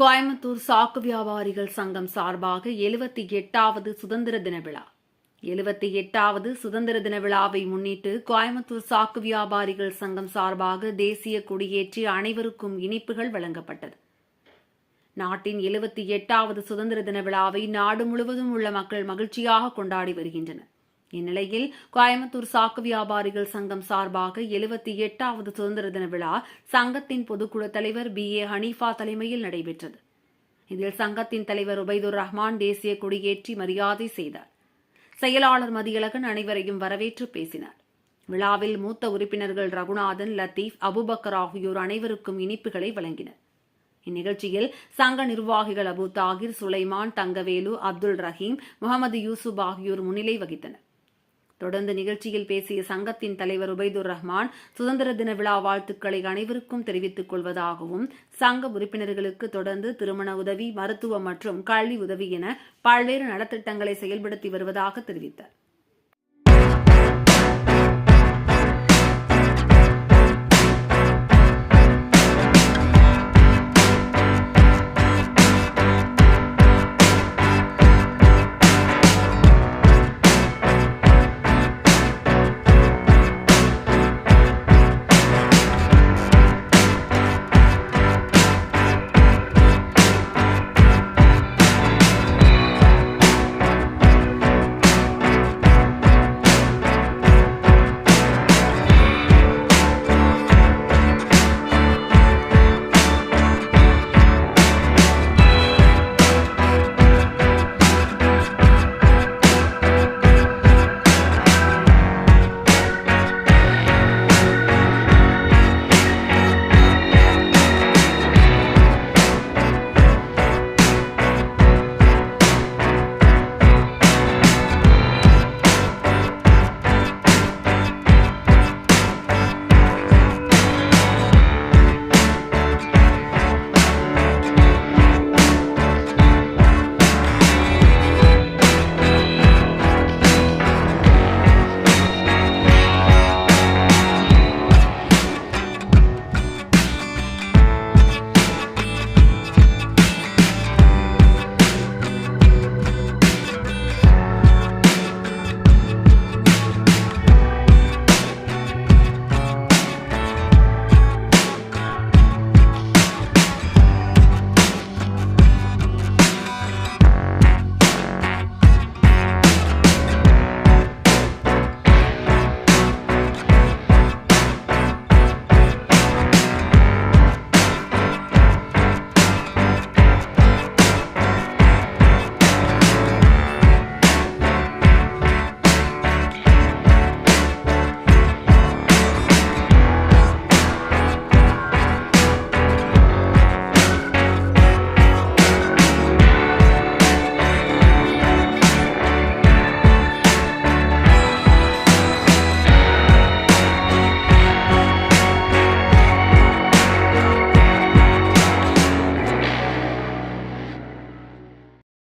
கோயம்புத்தூர் சாக்கு வியாபாரிகள் சங்கம் சார்பாக 78வது சுதந்திர தின விழா 78வது சுதந்திர தின விழாவை முன்னிட்டு கோயம்புத்தூர் சாக்கு வியாபாரிகள் சங்கம் சார்பாக தேசிய கொடியேற்றி அனைவருக்கும் இனிப்புகள் வழங்கப்பட்டது. நாட்டின் 78வது சுதந்திர தின விழாவை நாடு முழுவதும் உள்ள மக்கள் மகிழ்ச்சியாக கொண்டாடி வருகின்றனர். இந்நிலையில் கோயம்புத்தூர் சாக்கு வியாபாரிகள் சங்கம் சார்பாக 78வது சுதந்திர தின விழா சங்கத்தின் பொதுக்குழு தலைவர் BA ஹனீஃபா தலைமையில் நடைபெற்றது. இதில் சங்கத்தின் தலைவர் உபைதுர் ரஹ்மான் தேசிய கொடியேற்றி மரியாதை செய்தார். செயலாளர் மதியழகன் அனைவரையும் வரவேற்று பேசினார். விழாவில் மூத்த உறுப்பினர்கள் ரகுநாதன், லத்தீப், அபுபக்கர் ஆகியோர் அனைவருக்கும் இனிப்புகளை வழங்கினர். இந்நிகழ்ச்சியில் சங்க நிர்வாகிகள் அபு தாகிர், சுலைமான், தங்கவேலு, அப்துல் ரஹீம், முகமது யூசுப் ஆகியோர் முன்னிலை வகித்தனர். தொடர்ந்து நிகழ்ச்சியில் பேசிய சங்கத்தின் தலைவர் உபைதுர் ரஹ்மான் சுதந்திர தின விழா வாழ்த்துக்களை அனைவருக்கும் தெரிவித்துக் கொள்வதாகவும் சங்க உறுப்பினர்களுக்கு தொடர்ந்து திருமண உதவி, மருத்துவ மற்றும் கல்வி உதவி என பல்வேறு நலத்திட்டங்களை செயல்படுத்தி வருவதாக தெரிவித்தார்.